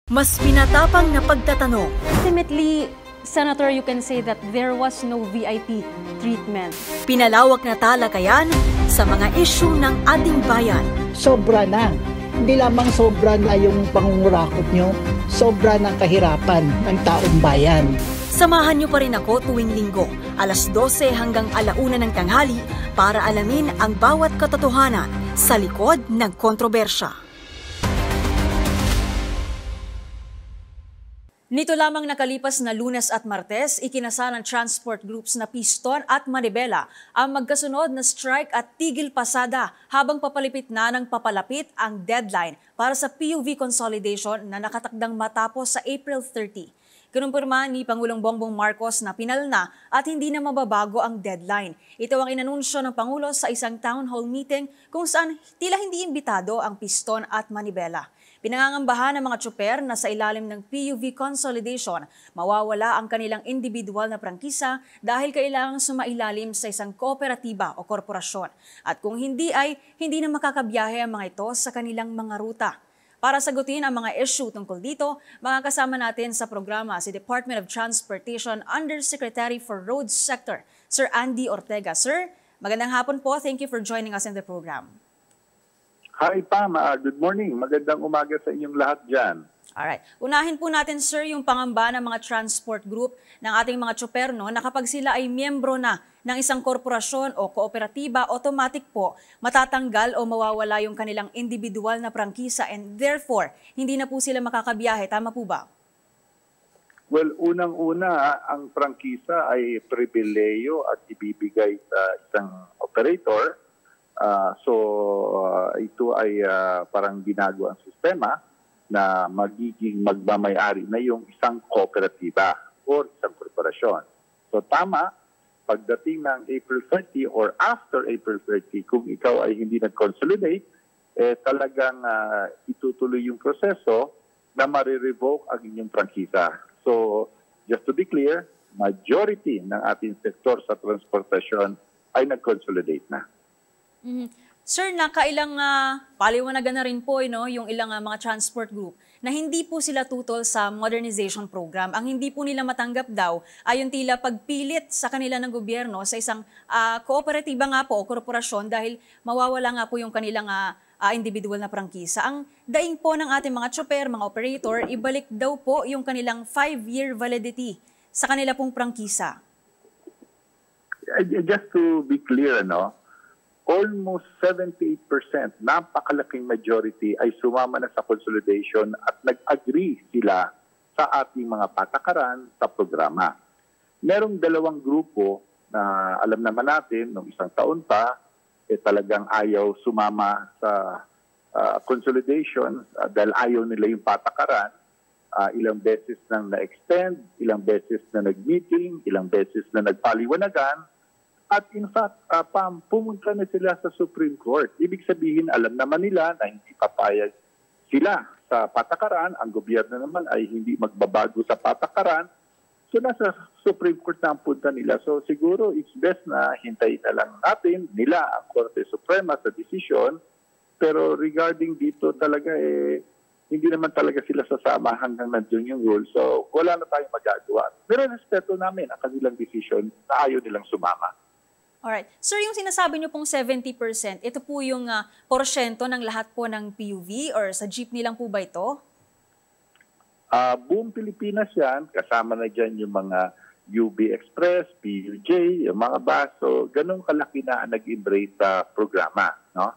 Mas pinatapang na pagtatanong. Ultimately, Senator, you can say that there was no VIP treatment. Pinalawak na talakayan sa mga isyu ng ating bayan. Sobra na. Hindi lamang sobra na yung pangungurakot nyo, sobra na kahirapan ng taong bayan. Samahan niyo pa rin ako tuwing linggo, alas 12 hanggang alauna ng tanghali para alamin ang bawat katotohanan sa likod ng kontrobersya. Nito lamang nakalipas na Lunes at Martes, ikinasa ng transport groups na Piston at Manibela ang magkasunod na strike at tigil pasada habang papalapit na ng papalapit ang deadline para sa PUV consolidation na nakatakdang matapos sa April 30. Kinumpirma ni Pangulong Bongbong Marcos na pinal na at hindi na mababago ang deadline. Ito ang inanunsyo ng Pangulo sa isang town hall meeting kung saan tila hindi imbitado ang Piston at Manibela. Pinangangambahan ng mga tsuper na sa ilalim ng PUV consolidation, mawawala ang kanilang individual na prangkisa dahil kailangang sumailalim sa isang kooperatiba o korporasyon. At kung hindi ay hindi na makakabiyahe ang mga ito sa kanilang mga ruta. Para sagutin ang mga issue tungkol dito, makakasama natin sa programa si Department of Transportation Undersecretary for Roads Sector, Sir Andy Ortega. Sir, magandang hapon po. Thank you for joining us in the program. Hi Pam, good morning. Magandang umaga sa inyong lahat dyan. Alright. Unahin po natin, sir, yung pangamba ng mga transport group ng ating mga tsuper, no, na kapag sila ay miyembro na ng isang korporasyon o kooperatiba, automatic po matatanggal o mawawala yung kanilang individual na prangkisa and therefore, hindi na po sila makakabiyahe. Tama po ba? Well, unang-una, ang prangkisa ay pribileyo at ibibigay sa isang operator. Ito ay parang binago ang sistema na magiging magmamayari na yung isang kooperatiba o isang korporasyon. So tama, pagdating ng April 30 or after April 30, kung ikaw ay hindi nag-consolidate, talagang itutuloy yung proseso na marirevoke ang inyong prangkisa. So just to be clear, majority ng ating sektor sa transportasyon ay nag-consolidate na. Sir, nakailang paliwanagan na rin po yung ilang mga transport group na hindi po sila tutol sa modernization program. Ang hindi po nila matanggap daw ay yung tila pagpilit sa kanila ng gobyerno sa isang kooperatiba nga po o korporasyon dahil mawawala nga po yung kanilang individual na prangkisa. Ang daing po ng ating mga tsuper, mga operator, ibalik daw po yung kanilang 5-year validity sa kanila pong prangkisa. Just to be clear, almost 78%, napakalaking majority ay sumama na sa consolidation at nag-agree sila sa ating mga patakaran sa programa. Merong dalawang grupo na alam naman natin, nung isang taon pa, talagang ayaw sumama sa consolidation dahil ayaw nila yung patakaran. Ilang beses nang na-extend, ilang beses na nag-meeting, ilang beses na nagpaliwanagan. At in fact, pumunta na sila sa Supreme Court. Ibig sabihin, alam naman nila na hindi papayag sila sa patakaran. Ang gobyerno naman ay hindi magbabago sa patakaran. So nasa Supreme Court na ang punta nila. So siguro it's best na hintayin na lang natin nila ang Korte Suprema sa desisyon. Pero regarding dito talaga, hindi naman talaga sila sasama hanggang nandiyon yung rule. So wala na tayong magagawa. Pero respeto namin ang kanilang desisyon na ayaw nilang sumama. Alright. Sir, yung sinasabi niyo pong 70%, ito po yung porsyento ng lahat po ng PUV or sa jeepney lang po ba ito? Buong Pilipinas yan. Kasama na dyan yung mga UB Express, PUJ, yung mga bus. So, ganun kalaki na nag-embrace sa programa. No?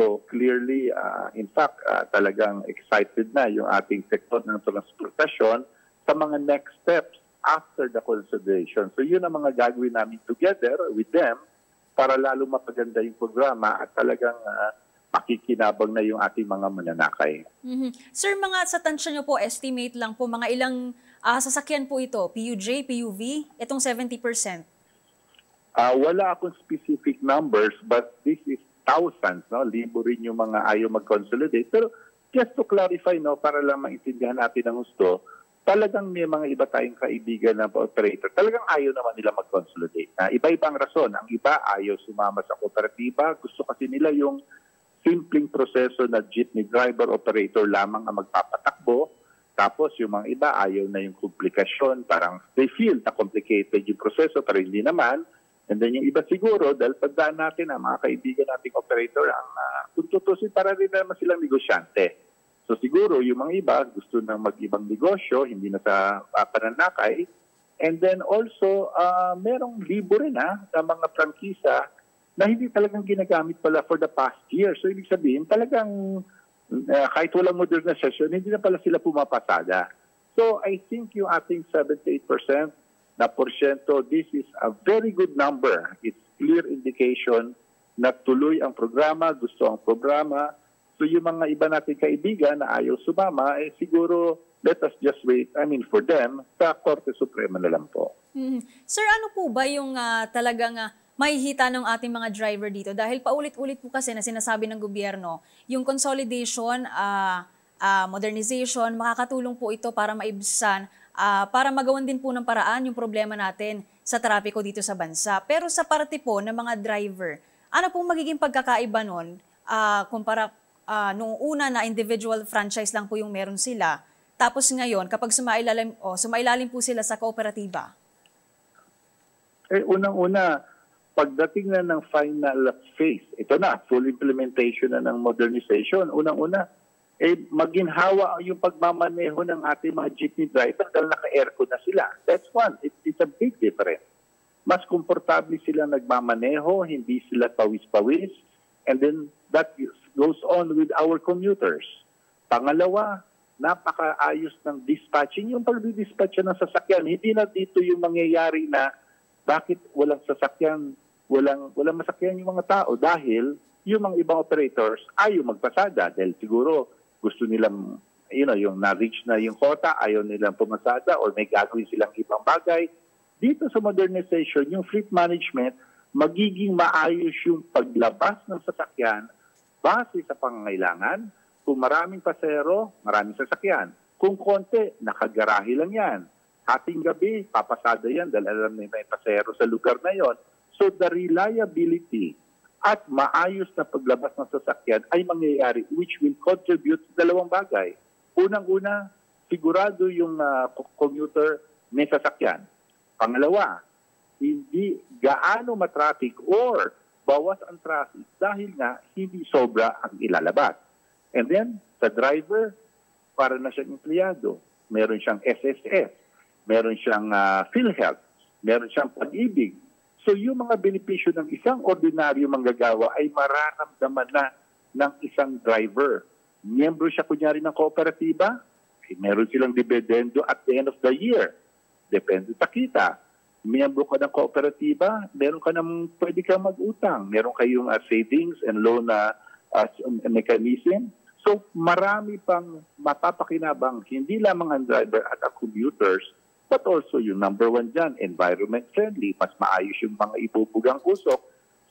So, clearly, in fact, talagang excited na yung ating sektor ng transportasyon sa mga next steps after the consolidation. So yun ang mga gagawin namin together with them para lalo mapaganda yung programa at talagang makikinabang na yung ating mga mananakay. Sir, mga sa tansya nyo po, estimate lang po, mga ilang sasakyan po ito? PUJ, PUV, itong 70%? Wala akong specific numbers but this is thousands. Libo rin yung mga ayaw mag-consolidate. Pero just to clarify, para lang maintindihan natin ang gusto, talagang may mga iba tayong kaibigan na operator. Talagang ayaw naman nila mag-consolidate. Iba-ibang rason. Ang iba ayaw sumama sa kooperatiba. Gusto kasi nila yung simpleng proseso na jeepney driver operator lamang ang magpapatakbo. Tapos yung mga iba ayaw na yung komplikasyon, parang they feel na complicated yung proseso pero hindi naman. And then yung iba siguro, dahil pagdaan natin ang mga kaibigan nating operator, ang kung tutusin para rin naman silang negosyante. So siguro yung mga iba gusto nang mag-ibang negosyo, hindi na sa pananakay. And then also, merong libo rin na mga prangkisa na hindi talagang ginagamit pala for the past year. So ibig sabihin, talagang kahit walang modernization, hindi na pala sila pumapasada. So I think yung ating 78% na porsyento, this is a very good number. It's clear indication na tuloy ang programa, gusto ang programa. So yung mga iba nating kaibigan na ayaw sumama, siguro let us just wait, for them, sa Korte Suprema na lang po. Sir, ano po ba yung talagang mahihita ng ating mga driver dito? Dahil paulit-ulit po kasi na sinasabi ng gobyerno, yung consolidation, modernization, makakatulong po ito para maibsan, para magawan din po ng paraan yung problema natin sa trapiko dito sa bansa. Pero sa parte po ng mga driver, ano pong magiging pagkakaiba nun kumpara nung una na individual franchise lang po yung meron sila, tapos ngayon kapag sumailalim po sila sa kooperatiba? Unang-una, pagdating na ng final phase, ito na, full implementation na ng modernization, unang-una, maginhawa yung pagmamaneho ng ating mga jeepney driver dahil naka-aircon na sila. That's one. It's a big difference. Mas komportable sila nagmamaneho, hindi sila pawis-pawis, and then that goes on with our commuters. Pangalawa, napakaayos ng dispatching. Yung pag-dispatch ng sasakyan, hindi na dito yung mangyayari na bakit walang sasakyan, walang masakyan yung mga tao dahil yung mga ibang operators ayaw magpasada dahil siguro gusto nilang, yung na-reach na yung quota, ayaw nilang pumasada or may gagawin silang ibang bagay. Dito sa modernization, yung fleet management, magiging maayos yung paglabas ng sasakyan base sa pangangailangan. Kung maraming pasahero, maraming sasakyan. Kung konti, nakagarahe lang yan. Hating gabi, papasada yan dahil alam na may pasahero sa lugar na yon. So the reliability at maayos na paglabas ng sasakyan ay mangyayari which will contribute sa dalawang bagay. Unang-una, sigurado yung commuter may sasakyan. Pangalawa, hindi gaano matraffic or bawas ang traffic dahil nga hindi sobra ang ilalabas. And then, sa driver, para na siyang empleyado. Meron siyang SSS, meron siyang PhilHealth, meron siyang Pag-ibig. So yung mga benepisyo ng isang ordinaryo manggagawa ay mararamdaman na ng isang driver. Miyembro siya kunyari ng kooperatiba, meron silang dividendo at the end of the year. Depende sa kita. Miyembro ka ng kooperatiba, meron ka pwede kang mag-utang. Meron kayong savings and loan mechanism. So marami pang mapapakinabang, hindi lamang ang driver at ang commuters, but also yung number one dyan, environment friendly, mas maayos yung mga ibubugang usok.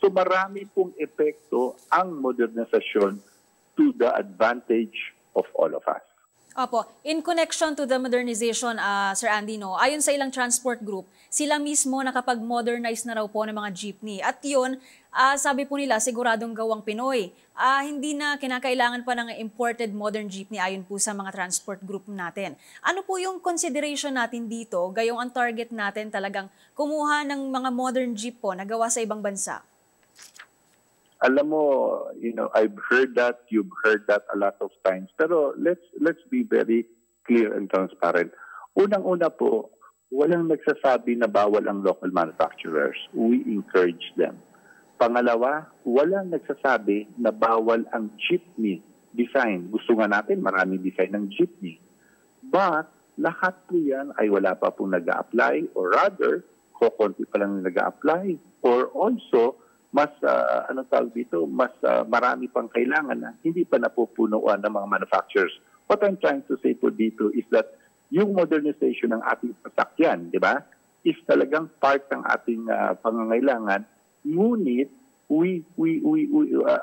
So marami pong epekto ang modernisasyon to the advantage of all of us. Opo, in connection to the modernization, Sir Andy, ayon sa ilang transport group, sila mismo nakapag-modernize na raw po ng mga jeepney. At yun, sabi po nila, siguradong gawang Pinoy. Hindi na kinakailangan pa ng imported modern jeepney ayon po sa mga transport group natin. Ano po yung consideration natin dito, gayong ang target natin talagang kumuha ng mga modern jeep po na gawa sa ibang bansa? Alam mo, I've heard that, you've heard that a lot of times. Pero let's be very clear and transparent. Unang-una po, walang nagsasabi na bawal ang local manufacturers. We encourage them. Pangalawa, walang nagsasabi na bawal ang jeepney design. Gusto nga natin maraming design ng jeepney. But lahat po yan ay wala pa pong nag-a-apply or rather, kukunti pa lang nag-a-apply or also mas marami pang kailangan na hindi pa napupunuan ng mga manufacturers. What I'm trying to say po dito is that yung modernization ng ating sasakyan, di ba, is talagang part ng ating pangangailangan. Ngunit, we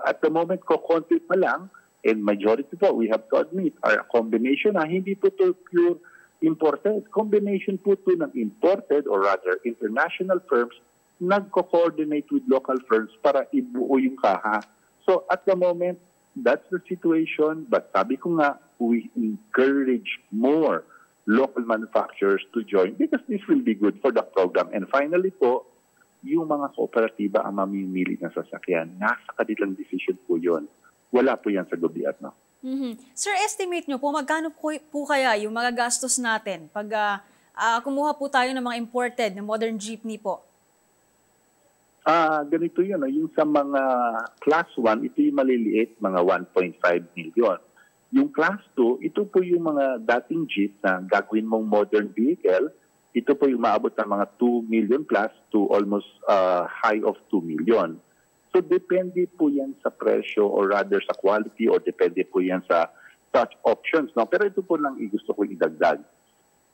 at the moment, kukonti pa lang, and majority po, we have to admit, our combination hindi po to pure imported. Combination po to ng imported or rather international firms nagko-coordinate with local firms para ibuo yung kaha. So at the moment, that's the situation. But sabi ko nga, we encourage more local manufacturers to join because this will be good for the program. And finally po, yung mga kooperatiba ang mamimili ng sasakyan. Nasa kanilang decision po yun. Wala po yan sa gobyerno. Sir, estimate nyo po, magkano po kaya yung mga gastos natin pag kumuha po tayo ng mga imported na modern jeepney po? Ganito yun. Yung sa mga Class 1, ito yung maliliit, mga 1.5 million. Yung Class 2, ito po yung mga dating jeep na gagawin mong modern vehicle. Ito po yung maabot ng mga 2 million plus to almost high of 2 million. So depende po yan sa presyo or rather sa quality or depende po yan sa such options. No? Pero ito po lang gusto ko idagdag.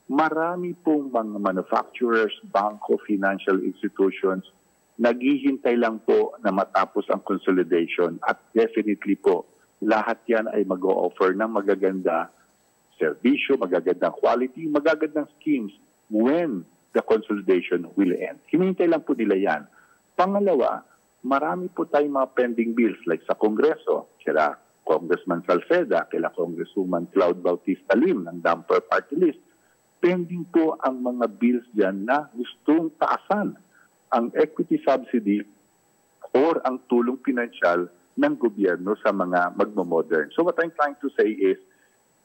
Marami pong mga manufacturers, banko, financial institutions, naghihintay lang po na matapos ang consolidation at definitely po, lahat yan ay mag-o-offer ng magaganda serbisyo, magagandang quality, magagandang schemes when the consolidation will end. Hinihintay lang po nila yan. Pangalawa, marami po tayong mga pending bills like sa Kongreso, kila Congressman Salceda, kila Congresswoman Claude Bautista Lim ng Damper Party List. Pending po ang mga bills dyan na gustong taasan ang equity subsidy or ang tulong pinansyal ng gobyerno sa mga magmamodern. So what I'm trying to say is,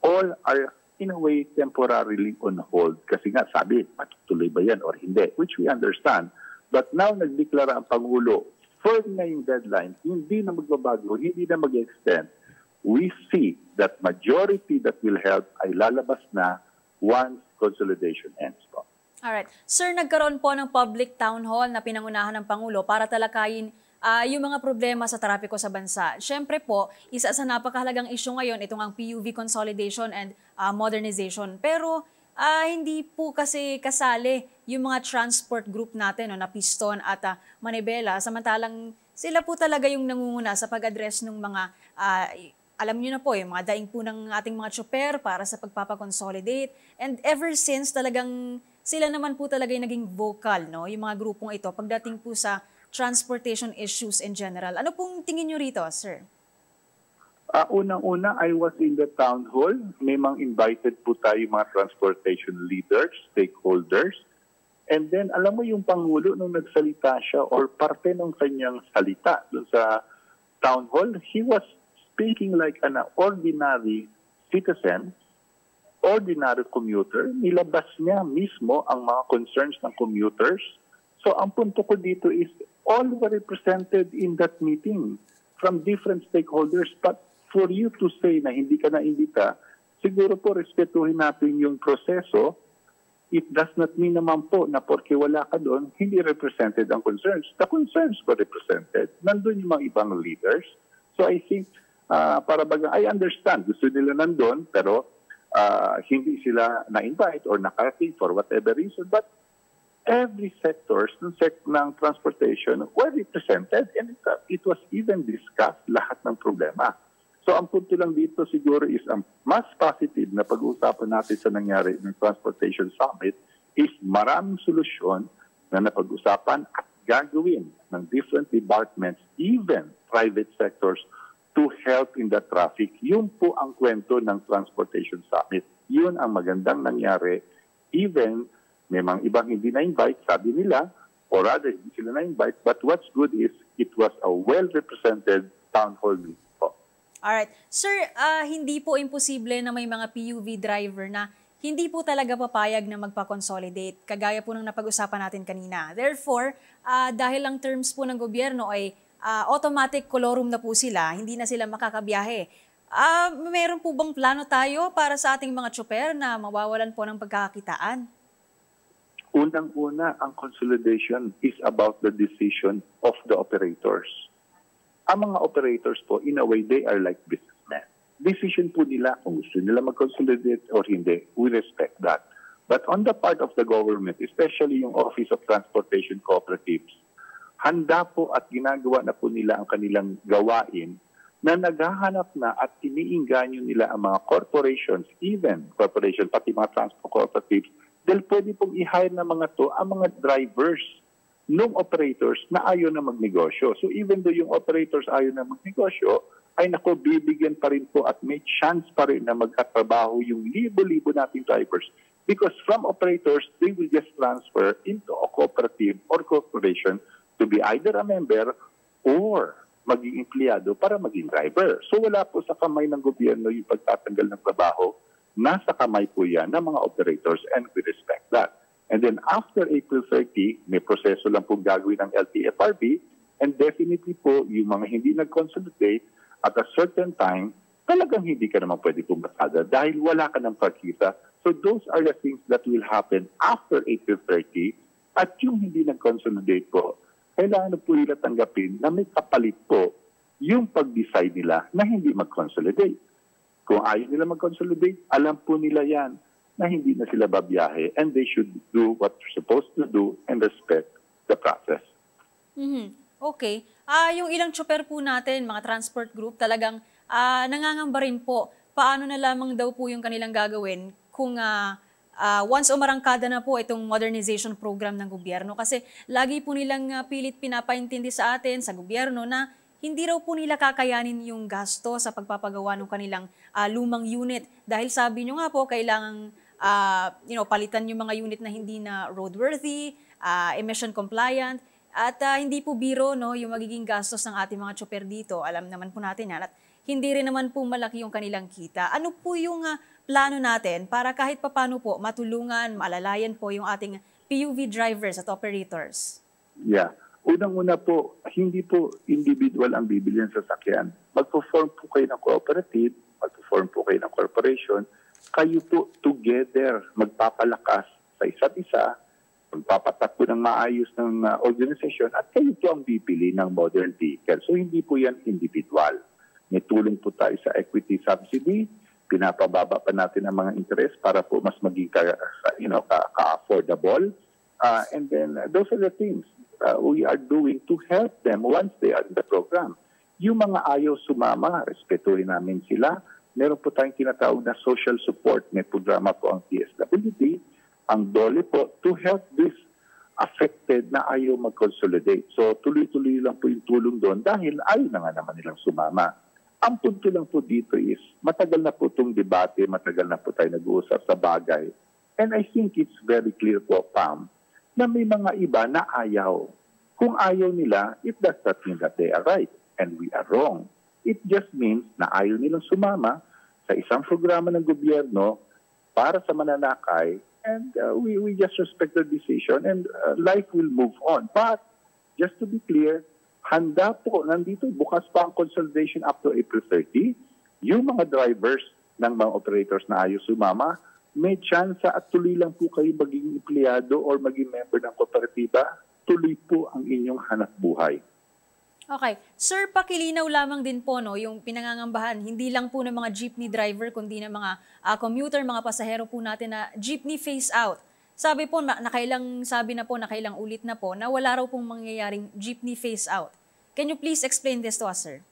all are in a way temporarily on hold. Kasi nga sabi, matutuloy ba yan or hindi? Which we understand. But now nagdeklara ang Pangulo, firm na yung deadline, hindi na magbabago, hindi na mag-extend. We see that majority that will help ay lalabas na once consolidation ends po. Alright. Sir, nagkaroon po ng public town hall na pinangunahan ng Pangulo para talakayin yung mga problema sa trapiko sa bansa. Siyempre po, isa sa napakahalagang issue ngayon, itong ang PUV consolidation and modernization. Pero hindi po kasi kasali yung mga transport group natin na Piston at Manibela. Samantalang sila po talaga yung nangunguna sa pag-address ng mga, alam nyo na po, yung mga daing po ng ating mga tsoper para sa pagpapakonsolidate. And ever since talagang sila naman po talaga yung naging vocal, no? Yung mga grupong ito pagdating po sa transportation issues in general. Ano pong tingin nyo rito, sir? Unang-una, I was in the town hall. May mga invited po tayo mga transportation leaders, stakeholders. And then, alam mo yung Pangulo nung nagsalita siya or parte ng kanyang salita dun sa town hall, he was speaking like an ordinary citizen, ordinary commuter. Nilabas niya mismo ang mga concerns ng commuters. So, ang punto ko dito is all were represented in that meeting from different stakeholders. But for you to say na hindi ka na-imbita, siguro po respetuhin natin yung proseso. It does not mean naman po na porque wala ka doon, hindi represented ang concerns. The concerns were represented. Nandun yung mga ibang leaders. So I think, para baga, I understand, gusto nila nandun, pero hindi sila na-invite or nakarating for whatever reason. But every sectors ng transportation were represented and it was even discussed lahat ng problema. So ang punto lang dito siguro is ang mas positive na pag-uusapan natin sa nangyari ng Transportation Summit is maraming solusyon na napag-usapan at gagawin ng different departments, even private sectors, to help in the traffic. Yun po ang kwento ng Transportation Summit. Yun ang magandang nangyari. Even may mga ibang hindi na-invite, sabi nila, or rather hindi sila na-invite, but what's good is it was a well-represented town hall meeting. Alright. Sir, hindi po imposible na may mga PUV driver na hindi po talaga papayag na magpa-consolidate, kagaya po ng napag-usapan natin kanina. Therefore, dahil ang terms po ng gobyerno ay automatic colorum na po sila, hindi na sila makakabiyahe. Meron po bang plano tayo para sa ating mga tsoper na mawawalan po ng pagkakakitaan? Unang-una, ang consolidation is about the decision of the operators. Ang mga operators po, in a way, they are like businessmen. Decision po nila kung gusto nila mag-consolidate or hindi. We respect that. But on the part of the government, especially yung Office of Transportation Cooperatives, handa po at ginagawa na po nila ang kanilang gawain na naghahanap na at iniinganyo nila ang mga corporations, even corporation, pati mga transport cooperatives, dahil pwede pong i-hire na mga to ang mga drivers nung operators na ayaw na magnegosyo. So even though yung operators ayaw na magnegosyo, ay nako, bibigyan pa rin po at may chance pa rin na magkatrabaho yung libo-libo nating drivers. Because from operators, they will just transfer into a cooperative or corporation to be either a member or maging empleyado para maging driver. So wala po sa kamay ng gobyerno yung pagtatanggal ng trabaho. Nasa kamay po yan ng mga operators and we respect that. And then after April 30, may proseso lang po gagawin ng LTFRB and definitely po yung mga hindi nag-consolidate at a certain time, talagang hindi ka naman pwede pumasada dahil wala ka ng pagkita. So those are the things that will happen after April 30 at yung hindi nag-consolidate po, kailangan po nila tanggapin na may kapalit po yung pag-decide nila na hindi mag-consolidate. Kung ayaw nila mag-consolidate, alam po nila yan na hindi na sila babiyahe and they should do what they're supposed to do and respect the process. Okay. Yung ilang tsoper po natin, mga transport group, talagang nangangamba rin po. Paano na lamang daw po yung kanilang gagawin kung once umarangkada na po itong modernization program ng gobyerno? Kasi lagi po nilang pilit pinapaintindi sa atin, sa gobyerno, na hindi raw po nila kakayanin yung gasto sa pagpapagawa ng kanilang lumang unit. Dahil sabi nyo nga po, kailangang palitan yung mga unit na hindi na roadworthy, emission compliant, at hindi po biro yung magiging gastos ng ating mga tsoper dito. Alam naman po natin yan. At hindi rin naman po malaki yung kanilang kita. Ano po yung plano natin para kahit papano po matulungan, maalalayan po yung ating PUV drivers at operators? Yeah. Unang-una po, hindi po individual ang bibilyan sa sasakyan. Mag-form po kayo ng cooperative, mag-form po kayo ng corporation, kayo po together magpapalakas sa isa't isa, magpapatakbo ng maayos ng organisasyon at kayo po ang bibili ng modern vehicle. So hindi po yan individual. May tulong po tayo sa equity subsidy, pinapababa pa natin ang mga interest para po mas maging ka-affordable. And then those are the things we are doing to help them once they are in the program. Yung mga ayaw sumama, respetuhin namin sila. Meron po tayong tinatawag na social support. May programa po ang DSWD, ang DOLE po, to help this affected na ayaw mag-consolidate. So tuloy-tuloy lang po yung tulong doon dahil ayaw na nga naman nilang sumama. Ang punto lang po dito is, matagal na po itong debate, matagal na po tayo nag-uusap sa bagay. And I think it's very clear po, Pam, na may mga iba na ayaw. Kung ayaw nila, it does not mean that they are right and we are wrong. It just means na ayaw nilang sumama sa isang programa ng gobyerno para sa mananakay and we just respect their decision and life will move on. But just to be clear, handa po, nandito, bukas pa ang consolidation up to April 30. Yung mga drivers ng mga operators na ayaw sumama, may chance at tuloy lang po kayo maging empleyado or maging member ng kooperatiba, tuloy po ang inyong hanap buhay. Okay. Sir, pakilinaw lamang din po yung pinangangambahan, hindi lang po ng mga jeepney driver, kundi ng mga commuter, mga pasahero po natin na jeepney phase out. Sabi po, sabi na po, nakailang ulit na po, na wala raw pong mangyayaring jeepney phase out. Can you please explain this to us, sir?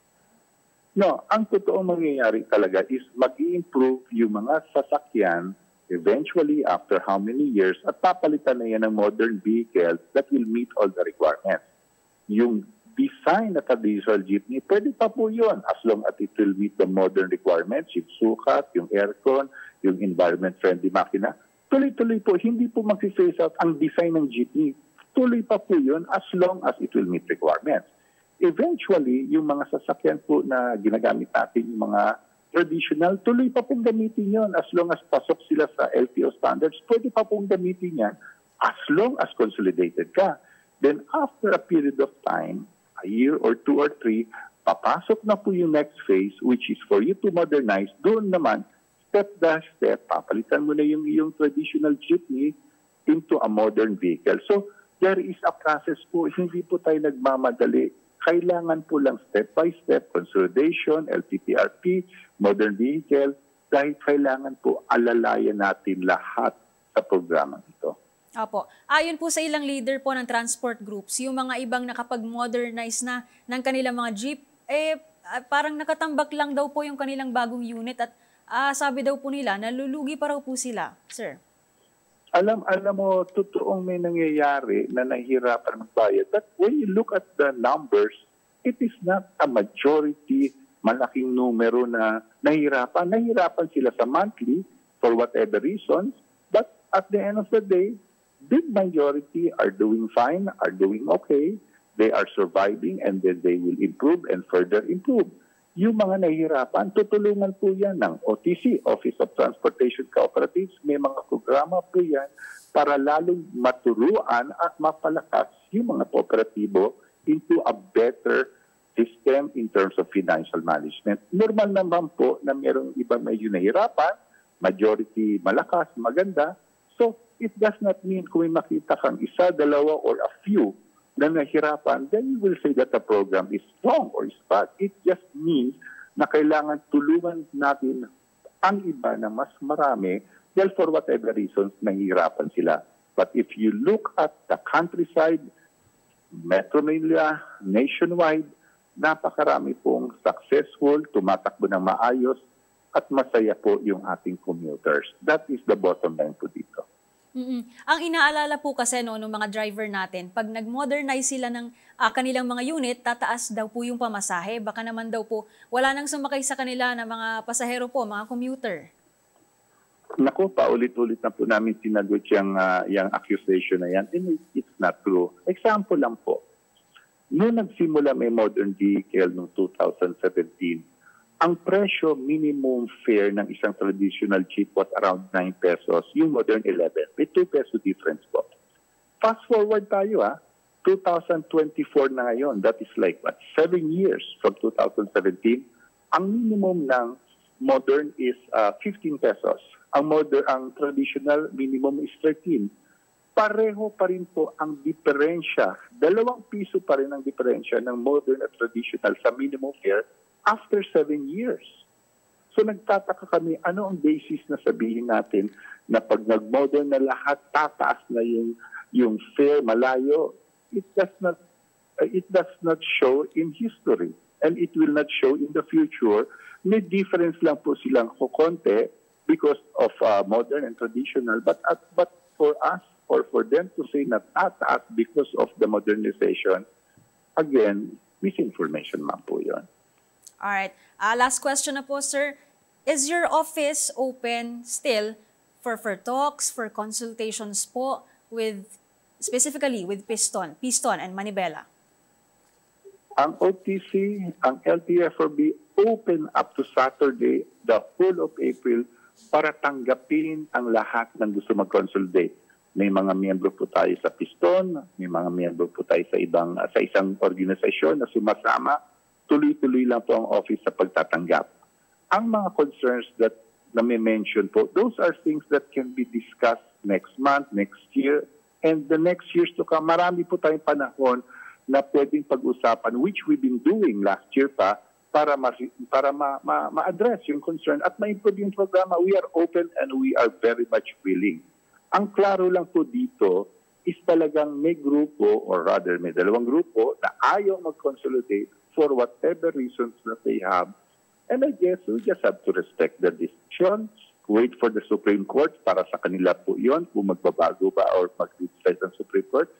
No, ang totoong mangyayari talaga is mag-i-improve yung mga sasakyan eventually after how many years at papalitan na yan ng modern vehicles that will meet all the requirements. Yung design na diesel jeepney, pwede pa po yun as long as it will meet the modern requirements, yung sukat, yung aircon, yung environment-friendly makina. Tuloy-tuloy po, hindi po mag-phase out ang design ng jeepney. Tuloy pa po yun as long as it will meet requirements. Eventually, yung mga sasakyan po na ginagamit natin, yung mga traditional, tuloy pa pong gamitin yon as long as pasok sila sa LTO standards, pwede pa pong gamitin yan as long as consolidated ka. Then after a period of time, a year or 2 or 3, papasok na po yung next phase which is for you to modernize. Doon naman, step by step, papalitan mo na yung traditional jeepney into a modern vehicle. So there is a process po, hindi po tayo nagmamadali. Kailangan po lang step by step, consolidation, LTPRP, modern vehicle, dahil kailangan po alalayan natin lahat sa programang ito. Opo. Ayon po sa ilang leader po ng transport groups, yung mga ibang nakapag-modernize na ng kanilang mga jeep, parang nakatambak lang daw po yung kanilang bagong unit at sabi daw po nila, nalulugi pa raw po sila, sir. Alam mo, totoong may nangyayari na nahihirapan magbayad. But when you look at the numbers, it is not a majority malaking numero na nahihirapan. Nahihirapan sila sa monthly for whatever reasons, but at the end of the day, big majority are doing fine, are doing okay, they are surviving, and then they will improve and further improve. Yung mga nahihirapan, tutulungan po yan ng OTC, Office of Transportation Cooperatives. May mga programa po yan para lalong maturuan at mapalakas yung mga kooperatibo into a better system in terms of financial management. Normal naman po na merong iba medyo nahirapan, majority malakas, maganda. So, it does not mean kung may makita kang isa, dalawa, or a few na nahirapan, then you will say that the program is wrong or is bad. It just means na kailangan tulungan natin ang iba na mas marami dahil for whatever reasons, nahihirapan sila. But if you look at the countryside, Metro Manila, nationwide, napakarami pong successful, tumatakbo ng maayos, at masaya po yung ating commuters. That is the bottom line po dito. Ang inaalala po kasi ng mga driver natin, pag nag-modernize sila ng kanilang mga unit, tataas daw po yung pamasahe. Baka naman daw po, wala nang sumakay sa kanila na mga pasahero po, mga commuter. Naku, paulit-ulit na po namin sinagot yung accusation na yan. And it's not true. Example lang po. Noong nagsimula may modern vehicle noong 2017, ang presyo minimum fare ng isang traditional jeep was around 9 pesos, yung modern 11. May 2 peso difference po. Fast forward tayo 2024 na ngayon. That is like 7 years from 2017. Ang minimum ng modern is 15 pesos. Ang traditional minimum is 13. Pareho pa rin po ang diferensya. 2 piso pa rin ang diferensya ng modern at traditional sa minimum fare after 7 years. So nagtataka kami, ano ang basis na sabihin natin na pag nag-modern na lahat, tataas na yung fare malayo. It does not show in history and it will not show in the future. May difference lang po silang kukonte because of modern and traditional, but for us or for them to say na tataas because of the modernization, again, misinformation man po yun. Alright. Last question na po, sir. Is your office open still for talks, for consultations po specifically with Piston and Manibela? Ang OTC, ang LTFRB open up to Saturday, the whole of April, para tanggapin ang lahat ng gusto mag-consolidate. May mga miyembro po tayo sa Piston, may mga miyembro po tayo sa isang organisasyon na sumasama. Tuloy-tuloy lang po ang office sa pagtatanggap. Ang mga concerns that na may mention po, those are things that can be discussed next month, next year, and the next years to come. Marami po tayong panahon na pwedeng pag-usapan, which we've been doing last year pa, para ma-address yung concern at ma-improve yung programa. We are open and we are very much willing. Ang klaro lang po dito is talagang may grupo, or rather may 2 grupo na ayaw mag-consolidate for whatever reasons that they have. And I guess we just have to respect the decision, wait for the Supreme Court para sa kanila po yun, kung magbabago ba or mag-decide ang Supreme Court.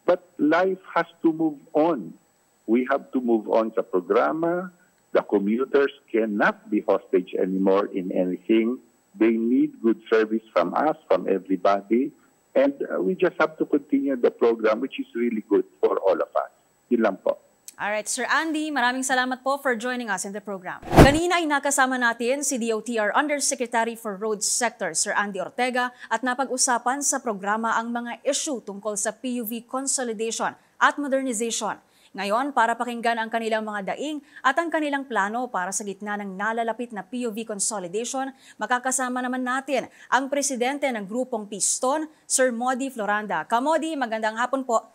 But life has to move on. We have to move on sa programa. The commuters cannot be hostage anymore in anything. They need good service from us, from everybody. And we just have to continue the program, which is really good for all of us. Yun lang po. Alright, Sir Andy, maraming salamat po for joining us in the program. Kanina ay nakasama natin si DOTR Undersecretary for Roads Sector, Sir Andy Ortega, at napag-usapan sa programa ang mga issue tungkol sa PUV consolidation at modernization. Ngayon, para pakinggan ang kanilang mga daing at ang kanilang plano para sa gitna ng nalalapit na PUV consolidation, makakasama naman natin ang presidente ng grupong Piston, Sir Modi Floranda. Kamodi, magandang hapon po.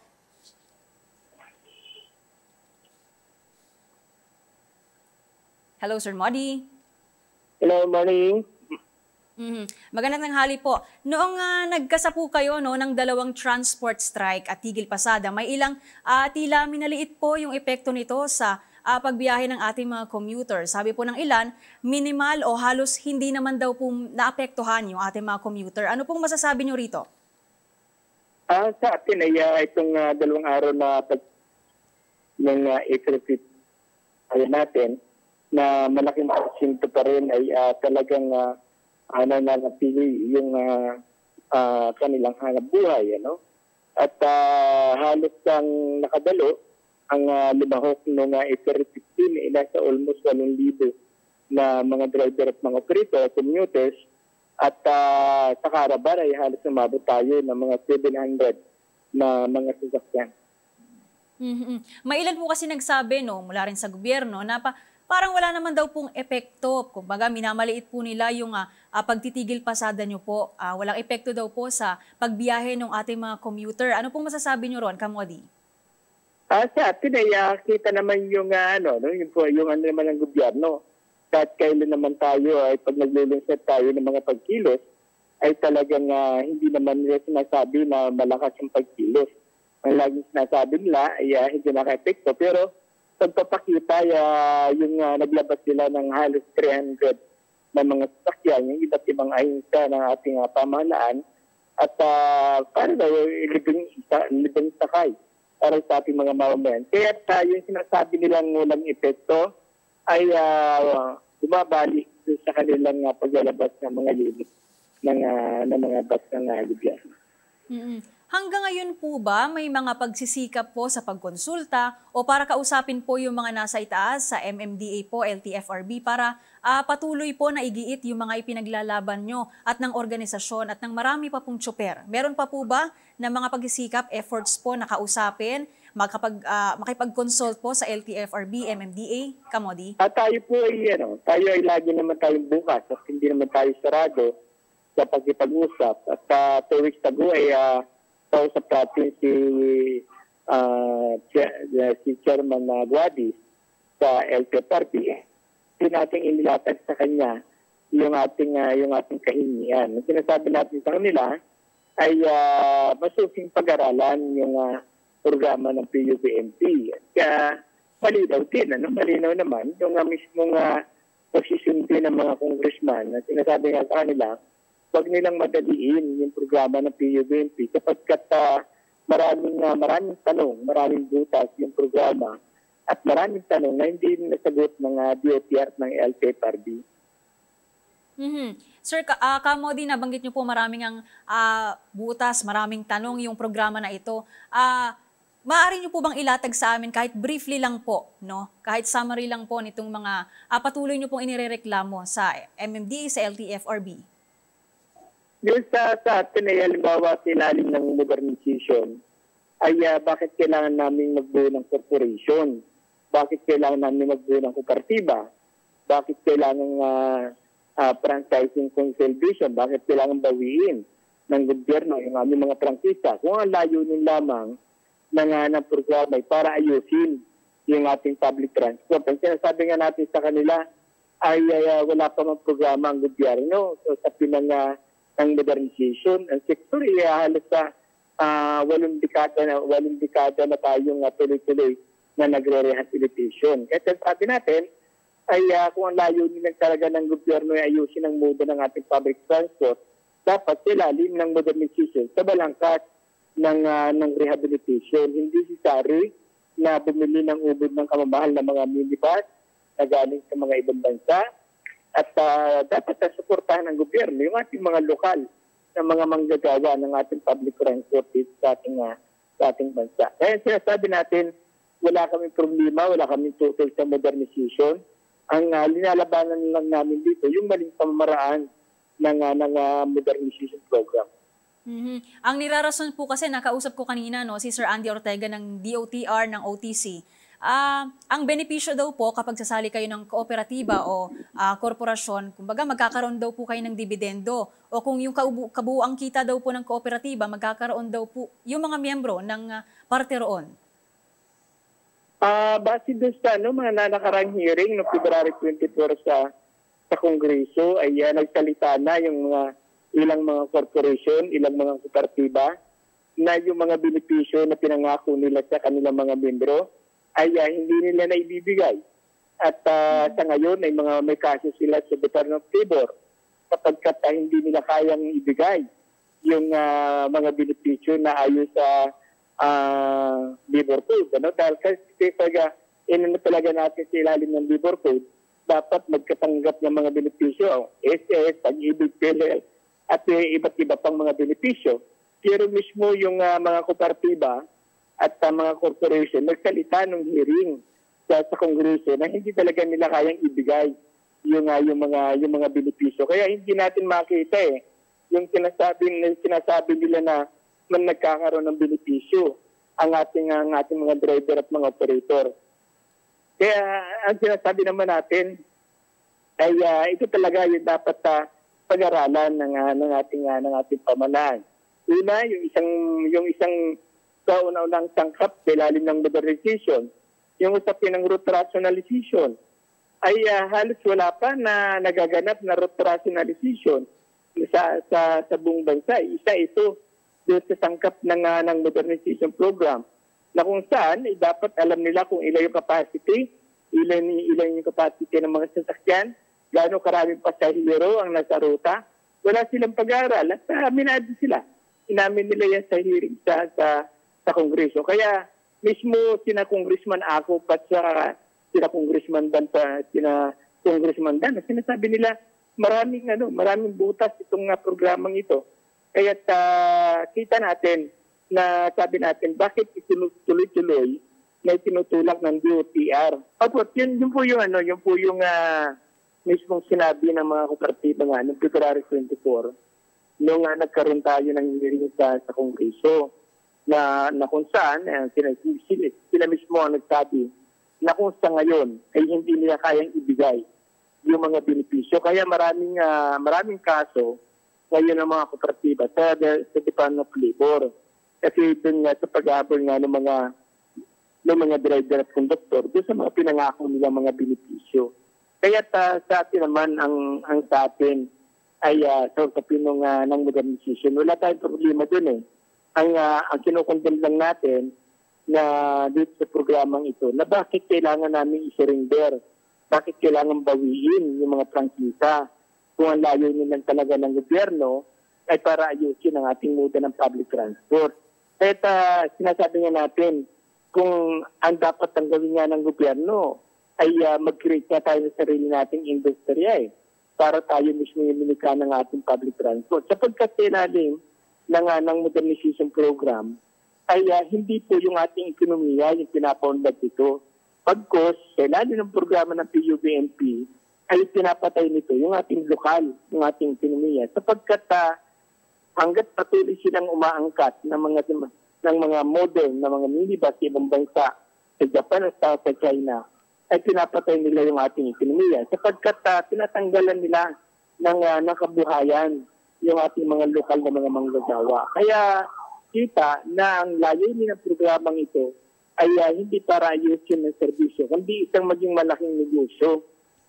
Hello, Sir Modi. Hello, morning. Magandang tanghali po. Noong nagkasa po kayo ng 2 transport strike at tigil pasada, may ilang tila minaliit po yung epekto nito sa pagbiyahe ng ating mga commuter. Sabi po ng ilan, minimal o halos hindi naman daw po naapektuhan yung ating mga commuter. Ano pong masasabi nyo rito? Sa atin ay itong 2 araw na ng April 5 natin, na malaking porsyento pa rin ay talagang nananatili yung kanilang hanap buhay. Ano? At halos ang nakadalo, ang lumahok noong April 15, nasa almost 8,000 na mga driver at mga operator, commuters, at sa Caravan ay halos umabot tayo ng mga 700 na mga sasakyan. May ilan po kasi nagsabi mula rin sa gobyerno na parang wala naman daw pong epekto. Kumbaga minamaliit po nila yung pagtitigil pasada nyo po. Walang epekto daw po sa pagbiyahe ng ating mga commuter. Ano pong masasabi nyo ron, Kamodi? Sa atin ay kita naman yung yung ano naman ng gobyerno. Kahit kailan naman tayo ay pag naglulunsad tayo ng mga pagkilos, ay talagang hindi naman nila sinasabi na malakas yung pagkilos. Ang laging sinasabi nila ay hindi naka-epekto. Pero pagpapakita, yung naglabas sila ng halos 300 na mga sasakyan, yung iba't ibang ahensya ng ating pamahalaan, at para daw libing sakay para sa ating mga mamamayan. Kaya yung sinasabi nilang walang epekto ay bumabalik sa kanilang paglalabas ng mga unit ng mga bus ng gobyerno. Hanggang ngayon po ba may mga pagsisikap po sa pagkonsulta o para kausapin po yung mga nasa itaas sa MMDA po, LTFRB para patuloy po na igiit yung mga ipinaglalaban nyo at ng organisasyon at ng marami pa pong tsoper? Meron pa po ba na mga pagsisikap, efforts po na kausapin, makipag-consult po sa LTFRB, MMDA, Kamodi? Tayo po tayo ay lagi naman tayong bukas at hindi naman tayo sarado sa pagkipag-usap. At 2 weeks ago ay kausap natin si Chairman Guadis sa LTFRB. Hindi natin inilatag sa kanya yung ating kahingian. Ang sinasabi natin sa kanila ay masusing pag-aralan yung programa ng PUBMP. Kaya malinaw din, malinaw naman yung mismong posisyon din ng mga congressman na sinasabi nga sa kanila, huwag nilang madaliin yung programa ng PUBMP sapagkat maraming tanong, maraming butas yung programa at maraming tanong na hindi nasagot ng DOTR ng LTFRB. Sir, Kamodi, nabanggit niyo po maraming ang butas, maraming tanong yung programa na ito. Maaari niyo po bang ilatag sa amin kahit briefly lang po, kahit summary lang po nitong mga patuloy niyo pong inirereklamo sa MMDA, sa LTFRB? Yung sa atin ay halimbawa sa ilalim ng modernization ay bakit kailangan namin magbuo ng corporation? Bakit kailangan namin magbuo ng kooperatiba? Bakit kailangan franchising consolidation? Bakit kailangan bawiin ng gobyerno yung aming mga prangkisa? Kung ang layunin lamang ng programa ay para ayusin yung ating public transport. Ang sinasabi nga natin sa kanila ay wala pa mang programa ang gobyerno. So sa ng modernization, ang sektor ay halos sa 8 dekada na tayong tuloy-tuloy na nagre-rehabilitation. Kaya sabi natin, ay kung ang layunin ng talaga ng gobyerno ay ayusin ang modo ng ating public transport, dapat silalim ng modernization sa balangkas ng rehabilitation. Hindi necessary na bumili ng ubod ng kamamahal na mga minibus na galing sa mga ibang bansa. At dapat suportahan ng gobyerno yung ating mga lokal na mga manggagawa ng ating public transport sa ating bansa. Kaya sinasabi natin, wala kaming problema, wala kaming tutol sa modernization. Ang linalabanan lang namin dito, yung maling pamamaraan ng modernization program. Ang nirarason po kasi, nakausap ko kanina si Sir Andy Ortega ng DOTR, ng OTC, ang benepisyo daw po kapag sasali kayo ng kooperatiba o korporasyon, kumbaga magkakaroon daw po kayo ng dividendo o kung yung kabuuang kita daw po ng kooperatiba, magkakaroon daw po yung mga miyembro ng parte roon. Base doon sa mga nakarang hearing no February 24 sa Kongreso ay nagsalita na yung mga ilang mga corporation, ilang mga kooperatiba na yung mga benepisyo na pinangako nila sa kanilang mga miyembro ay hindi nila na ibibigay. At sa ngayon ay may kaso sila sa Department of Labor sapagkat hindi nila kayang ibigay yung mga benepisyo na ayon sa Labor Code. Dahil kasi talaga natin sa ilalim ng Labor Code dapat magkatanggap ng mga benepisyo, SS, Pag-ibig, PhilHealth, at iba't iba pang mga benepisyo. Pero mismo yung mga kooperatiba at mga corporation nagsalita ng hearing sa Kongreso na hindi talaga nila kayang ibigay yung mga benepisyo. Kaya hindi natin makita yung sinasabi nila na man nagkakaroon ng benepisyo ang ating mga driver at mga operator. Kaya ang sinasabi naman natin ay ito talaga yung dapat pag-aralan ng ating pamahalaan. Una, yung isang kauna-unang sangkap sa ilalim ng modernization, yung usapin ng route rationalization, ay halos wala pa na nagaganap na route rationalization sa buong bansa. Isa ito doon sa sangkap ng modernization program na kung saan dapat alam nila kung ilan yung capacity, ilan yung capacity ng mga sasakyan, gaano karaming pasahero ang nasa ruta. Wala silang pag-aaral at minado sila. Inamin nila yan sa hearing sa Kongreso. Kaya mismo sina Congressman Ako at sina Congressman Dan sinasabi nila maraming butas itong programang ito. Kaya kita natin na sabi natin bakit ituloy-tuloy na itinutulak ng DOTR. Opo, yun po yung mismong sinabi ng mga kooperatiba noong February 24 nung nagkaroon tayo ng hearing sa Kongreso na kung saan sila mismo ang nagsabi na kung sa ngayon ay hindi nila kayang ibigay yung mga benepisyo. Kaya maraming kaso ngayon ng mga kooperatiba sa Department of Labor. Kasi doon nga sa pag-aabol nga ng mga driver at conductor doon sa mga pinangako nilang mga benepisyo. Kaya sa atin naman ang sa atin ay sa usapin ng modernization. Wala tayong problema doon Ang kinukondem lang natin na dito sa programang ito na bakit kailangan namin i-surrender, bakit kailangan bawiin yung mga prangkisa kung ang layo nilang talaga ng gobyerno ay para ayusin ang ating moda ng public transport. Kaya sinasabi nga natin kung ang dapat ang gawin nga ng gobyerno ay mag-create na tayo sa sarili nating industriya para tayo mismo yung minika ng ating public transport. Sapagkat ilalim ng modernization program ay hindi po yung ating ekonomiya yung pinapaunlad ito. Pagkos, ilalim ng programa ng PUBNP ay pinapatay nito yung ating lokal, yung ating ekonomiya. Sapagkat hanggat patuloy silang umaangkat ng mga model, ng mga minibus sa ibang bansa sa Japan at sa China, ay pinapatay nila yung ating ekonomiya. Sapagkat tinatanggalan nila ng kabuhayan yung ating mga lokal na mga manggagawa. Kaya kita na ang layunin ng programang ito ay hindi para ayusin ng serbisyo, kundi isang maging malaking negosyo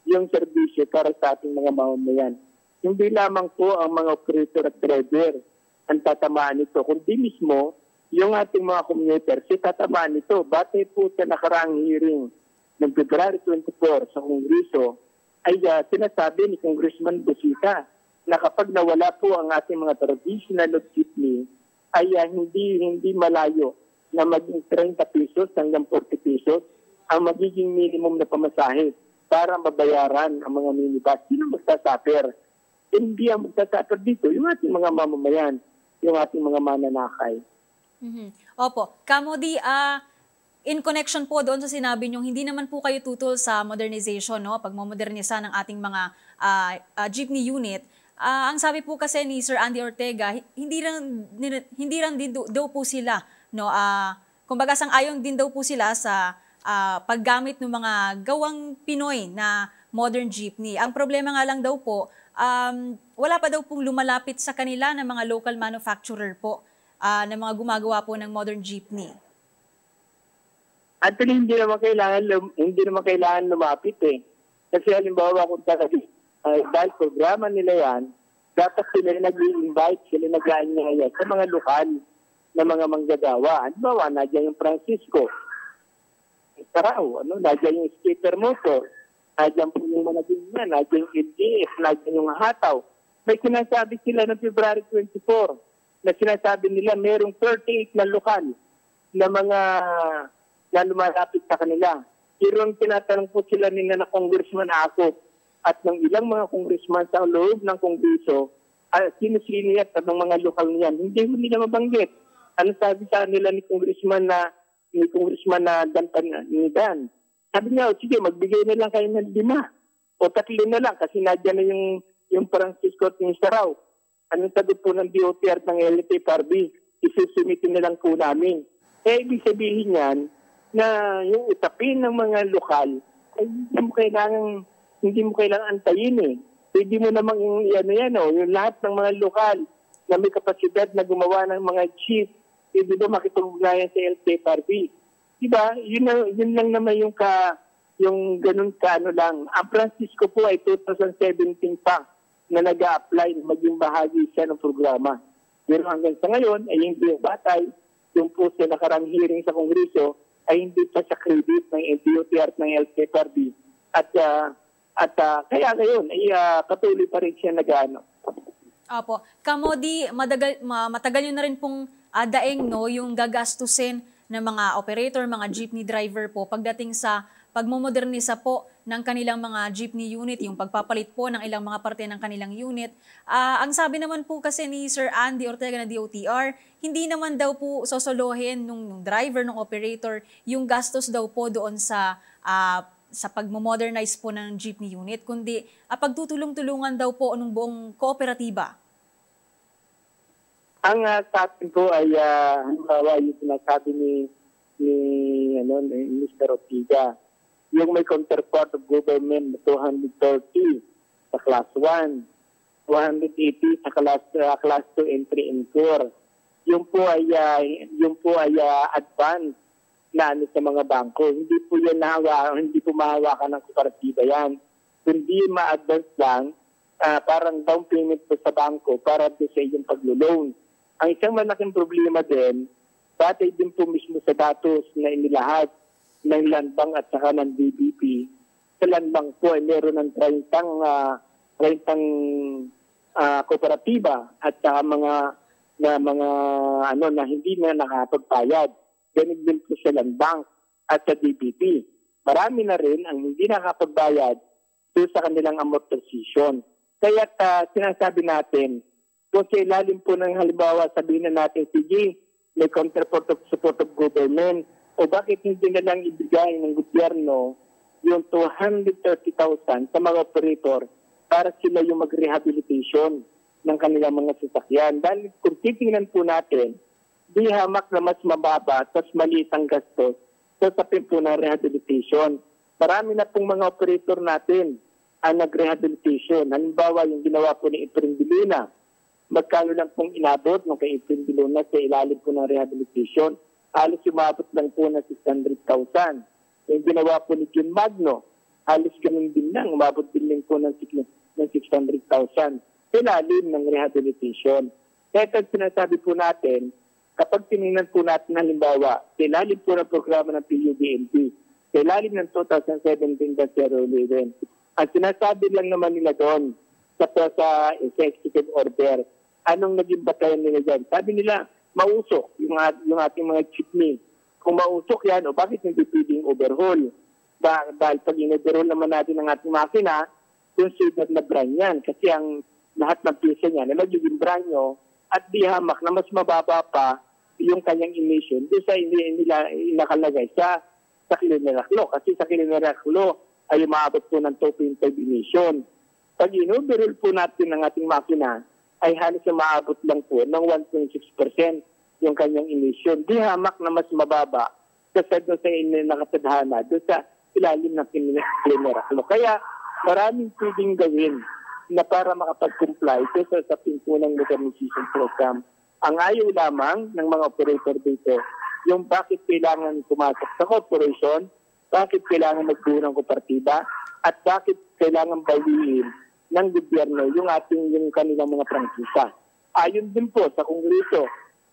yung serbisyo para sa ating mga mamamayan. Hindi lamang po ang mga operator at driver ang tatamaan nito, kundi mismo yung ating mga commuters, tatamaan nito. Batay po sa nakaraang hearing ng February 24 sa Kongreso, ay sinasabi ni Congressman Busita na kapag nawala po ang ating mga traditional of jeepney, ay hindi malayo na maging 30 pesos hanggang 40 pesos ang magiging minimum na pamasahe para mabayaran ang mga minibus. Sino magsasuffer? Hindi ang magsasuffer dito, yung ating mga mamamayan, yung ating mga mananakay. Opo. Kamodi, in connection po doon sa sinabi nyo, hindi naman po kayo tutol sa modernization, no? Pagmamodernisa ng ating mga jeepney unit. Ang sabi po kasi ni Sir Andy Ortega, hindi rin din daw po sila, no? Kumbaga sang-ayon din daw po sila sa paggamit ng mga gawang Pinoy na modern jeepney. Ang problema nga lang daw po, wala pa daw pong lumalapit sa kanila ng mga local manufacturer po na mga gumagawa po ng modern jeepney. Actually, hindi naman kailangan lumapit Kasi halimbawa kung dahil programa nila yan, dapat sila nag-invite, sila nag-aanyaya sa mga lokal na mga manggagawa. Halimbawa, nadyan yung Francisco, Sarao, nadyan yung Skater Motor, nadyan po yung Managing yan, nadyan yung LGF, nadyan yung Hataw. May sinasabi sila ng February 24 na sinasabi nila merong 38 na lokal na mga na lumalapit sa kanila Pero ang tinatanong po sila ni na Congressman Ako at ng ilang mga congressman sa loob ng Kongreso, sino-sino at ng mga lokal niyan, hindi mo nila mabanggit. Ano sabi sa nila ni Congressman na Dan? Sabi niya, sige, magbigay na lang kayo ng 5 o 3 na lang kasi nadyan na yung Francisco Tinsaraw. Anong sabi po ng DOTR ng LTFRB? Isusumitin na lang po namin. Ibig sabihin yan na yung usapin ng mga lokal ay hindi mo kailangan antayin eh. Pwede mo namang yung lahat ng mga lokal na may kapasidad na gumawa ng mga chief, pwede ba makipag-ugnayan sa LTFRB? Diba? Yun lang naman yung ganun lang. Ang Francisco po ay 2017 pa na nag-a-apply na maging bahagi siya ng programa. Pero hanggang sa ngayon ay hindi yung batay, yung po sa nakarang hearing sa Kongreso ay hindi pa sa credit ng DOTR ng LTFRB. At kaya ngayon ay patuloy pa rin siya nag-ano. Opo. Kamodi, matagal nyo na rin pong daing yung gagastusin ng mga operator, mga jeepney driver po pagdating sa pagmomodernisa po ng kanilang mga jeepney unit, yung pagpapalit po ng ilang mga parte ng kanilang unit. Ang sabi naman po kasi ni Sir Andy Ortega na DOTR, hindi naman daw po sosolohin nung driver, nung operator, yung gastos daw po doon sa pagmodernize po ng jeepney unit, kundi pagtutulong-tulungan daw po ng buong kooperatiba. Ang sa atin po ay halimbawa yung sinasabi ni Mr. Ortiga, yung may counterpart of government 230 sa class 1, 280 sa class 2 and 3 and 4. Yung po ay advance na sa mga bangko. Hindi po mahawakan ng kooperatiba yan. Kundi ma-advance lang, parang down payment po sa bangko para sa iyong paglo-loan. Ang isang malaking problema din, batay din po mismo sa datos na inilahad ng Land Bank at saka ng DBP. Sa Land Bank po ay meron ng 30 kooperatiba at saka mga na hindi na nakapagbayad. Ganun din po sa Land Bank at sa DBP. Marami na rin ang hindi nakapagbayad doon sa kanilang amortization. Kaya sinasabi natin, kung sa ilalim po ng halimbawa sabihin na natin, sige, may counterpart of support of government, o bakit hindi na lang ibigay ng gobyerno yung 230,000 sa mga operator para sila yung mag-rehabilitation ng kanilang mga sasakyan. Dahil kung titingnan po natin, di hamak na mas mababa at mas maliit ang gastos sa sapin po ng rehabilitation. Marami na pong mga operator natin ang nag-rehabilitation. Halimbawa, yung ginawa po ni Efren Biluna, magkano lang pong inabot ng kay Efren Biluna sa ilalim po ng rehabilitation, halos umabot lang po na 600,000. Yung ginawa po ni Jun Magno, halos ganun din lang, umabot din lang po ng 600,000 sa ilalim ng rehabilitation. Kaya sinasabi po natin, kapag tinignan po natin halimbawa, sa ilalim po ng programa ng PUBNP, sa ilalim ng 2017-011, ang sinasabi lang naman nila doon sa executive order, anong naging batayan nila dyan? Sabi nila, mausok yung ating mga jeepney. Kung mausok yan, o bakit hindi pwedeng overhaul? Dahil pag in-overhaul naman natin ang ating makina, considered na brand yan. Kasi ang lahat ng pyesa niya na magiging brand nyo at di hamak na mas mababa pa yung kanyang emission doon sa nakalagay sa Cleaner Act Law. Kasi sa Cleaner Act Law ay umaabot po ng 2.5 emission. Pag in-overhaul po natin ang ating makina, ay halos umaabot lang po ng 1.6% yung kanyang emission. Di hamak na mas mababa kasi doon sa nakatadhana, doon sa ilalim ng Cleaner Act Law. Kaya maraming pwedeng gawin na para makapag-comply sa pintunang modernization program. Ang ayaw lamang ng mga operator dito, yung bakit kailangan pumasok sa corporation, bakit kailangan magbuo ng kooperatiba, at bakit kailangan bawiin ng gobyerno yung kanilang mga prangkisa. Ayon din po sa Kongreso,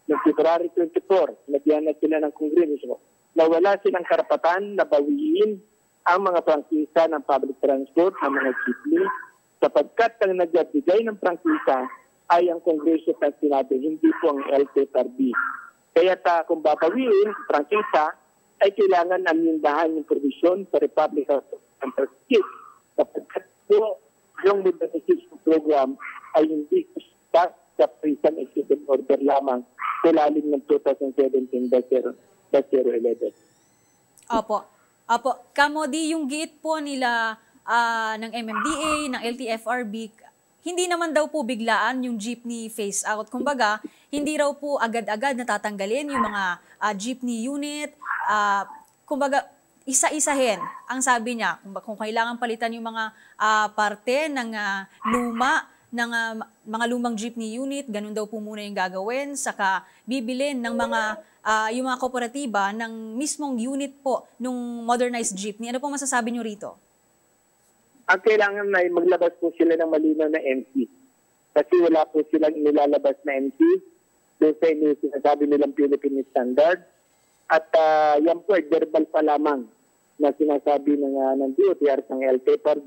noong February 24, nagyan na sila ng Kongreso na wala silang karapatan na bawiin ang mga prangkisa ng public transport, ang mga jeepney, sapagkat ang nagbibigay ng prangkisa ay ang Kongreso at sinabi, hindi po ang LTFRB. Kaya kung babawiin, prangkisa, ay kailangan amyendahan yung provision sa Republic of Chief. Kapag po yung modernization program ay hindi start sa prison executive order lamang sa lalim ng 2017-011. Opo. Kamodi, yung giit po nila ng MMDA, ng LTFRB, hindi naman daw po biglaan yung jeepney phase out. Kumbaga, hindi raw po agad-agad natatanggalin yung mga jeepney unit. Kumbaga, isa-isahin ang sabi niya. Kung kailangan palitan yung mga parte ng mga lumang jeepney unit, ganun daw po muna yung gagawin. Saka bibilin ng yung mga kooperatiba ng mismong unit po nung modernized jeepney. Ano po masasabi niyo rito? Ang kailangan na maglabas po sila ng malinaw na MC. Kasi wala po silang inilalabas na MC doon sa sinasabi nilang Philippine Standard. At yan po ay verbal pa lamang na sinasabi ng DOTR ng LTFRB,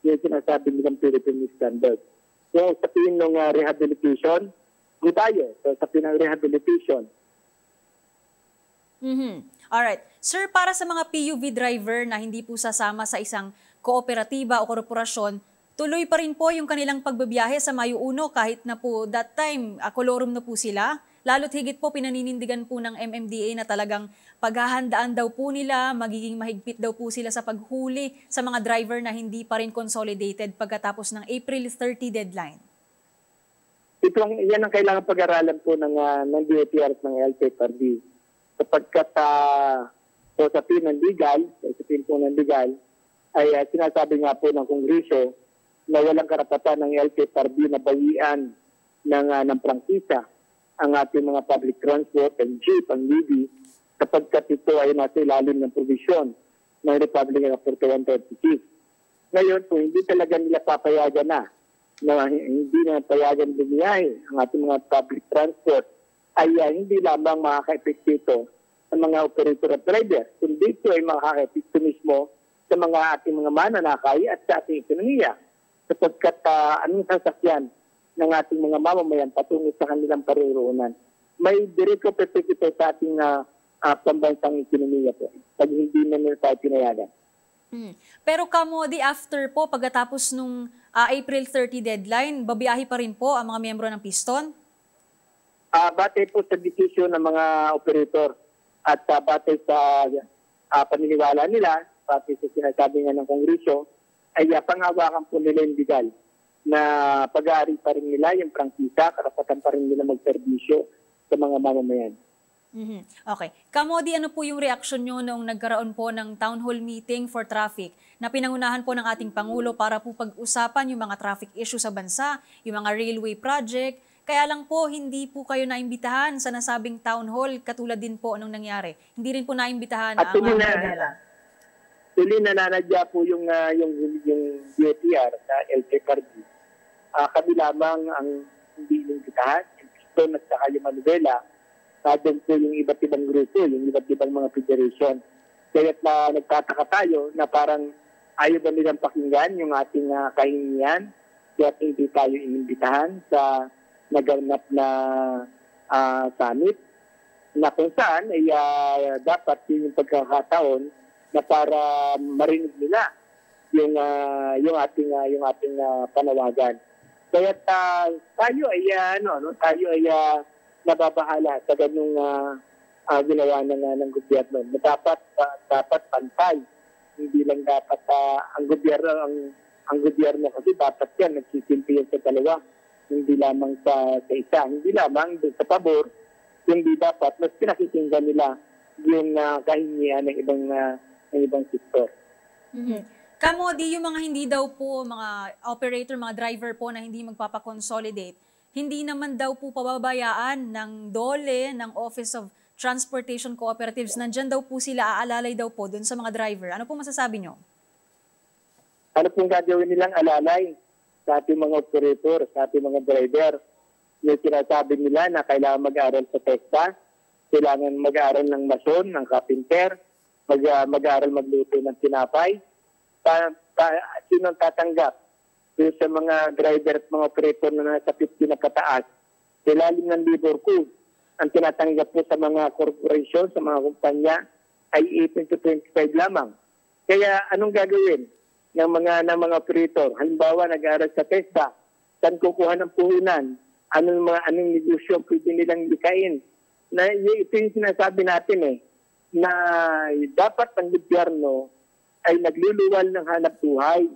yung sinasabi nilang Philippine Standard. So sa pin ng rehabilitation, tayo. So sa pin ng rehabilitation. Alright. Sir, para sa mga PUV driver na hindi po sasama sa isang kooperatiba o korporasyon, tuloy pa rin po yung kanilang pagbabiyahe sa Mayo 1 kahit na po that time kolorum na po sila. Lalo't higit po pinaninindigan po ng MMDA na talagang paghahandaan daw po nila, magiging mahigpit daw po sila sa paghuli sa mga driver na hindi pa rin consolidated pagkatapos ng April 30 deadline. Yan ang kailangan pag-aralan po ng DOTR at ng LTFRB. Sapagkat sa pin ng legal, ay sinasabi nga po ng Kongreso na walang karapatan ng LTFRB na bawian ng prangkisa ang ating mga public transport, ang jeep, ang UV, sapagkat ito ay nasa ilalim ng provision ng Republic Act 4136. Ngayon po, hindi talaga nila papayagan na hindi na payagan bumiyahe ang ating mga public transport ay hindi lamang makaka-epekto sa mga operator at driver, kundi ito ay makaka-epekto mismo sa mga ating mga mananakay at sa ating ekonomiya. Sapagkat anong sasakyan ng ating mga mamamayan patungo sa kanilang paruroonan. May direkto epekto sa ating pambansang ekonomiya po pag hindi na nila tayo pinayagan. Pero kamodi, after po, pagkatapos nung April 30 deadline, babiyahe pa rin po ang mga miyembro ng Piston? Batay po sa desisyon ng mga operator at batay sa paniniwala nila, pati sa sinasabi nga ng Kongreso, ay panghawakan po nila yung legal na pag-aari pa rin nila yung prangkisa, karapatan pa rin nila magserbisyo sa mga mamamayan. Okay. Kamodi, ano po yung reaksyon nyo nung nagkaroon po ng town hall meeting for traffic na pinangunahan po ng ating Pangulo para po pag-usapan yung mga traffic issue sa bansa, yung mga railway project? Kaya lang po, hindi po kayo naimbitahan sa nasabing town hall, katulad din po anong nangyari. Hindi rin po naimbitahan ang Tuloy nananadya po yung DOTR sa LTFRB. Kami lamang ang hindi inimbitahan, yung Piston at saka yung Manubela, doon po yung iba't ibang grupo, yung iba't ibang mga federation. Kaya't nagtataka tayo na parang ayaw ba nilang pakinggan yung ating kahingian, kaya hindi tayo inimbitahan sa naganap na summit, na kung saan ay dapat yung pagkakataon na para marinig nila yung ating panawagan. Kaya tayo ay nababahala sa ganung ginawa ng gobyerno. Dapat pantay. Hindi lang dapat ang gobyerno kasi dapat yan nagsisilbi yan sa dalawa. Hindi lamang sa isa. Hindi lamang sa pabor, hindi dapat mas pinakikinggan nila yung kahingian ng ibang sektor. Kamodi, yung mga hindi daw po, mga operator, mga driver po na hindi magpapakonsolidate, hindi naman daw po pababayaan ng DOLE, ng Office of Transportation Cooperatives. Nandyan daw po sila, aalalay daw po dun sa mga driver. Ano po masasabi nyo? Ano pong gagawin nilang alalay sa ating mga operator, sa ating mga driver? Yung sinasabi nila na kailangan mag-aaral sa TESDA, kailangan mag-aaral ng mason, ng carpenter, mag-aaral magluto ng tinapay. Sino ang tatanggap? Yung sa mga driver at mga operator na nasa 50 na pataas, ilalim ng labor code, ang tinatanggap po sa mga corporation, sa mga kumpanya, ay 18 to 25 lamang. Kaya anong gagawin ng mga operator? Halimbawa, nag-aaral sa TESDA, saan kukuha ng puhunan? Anong negosyo pwede nilang likain? Na, ito yung sinasabi natin na dapat ang gobyerno ay nagluluwal ng hanap buhay,